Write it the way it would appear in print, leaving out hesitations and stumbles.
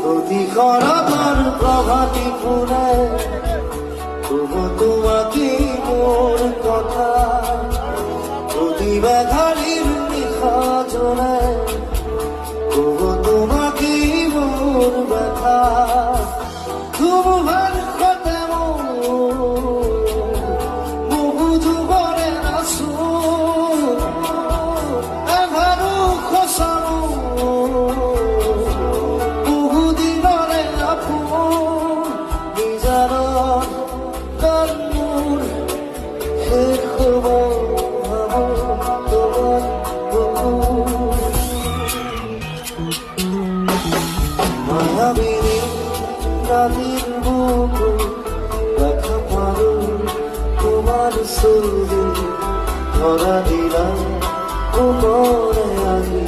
প্রতিক্ষণার প্রভাতী ফুলে তবু তোমাকে মোর কথা প্রতিবাধারীর নিখা জলে তবু তোমাকে মোর ব্যথা তোমার কথা বহু যুগরে আসো এভারু খসানো বহুদিনরে আপন নিজার কর্মুর শেষ খবর তোমার মায়াবিনী রাতের বুকু দেখা পারো তোমার ছবি ধরা দিলাম উপরে আমি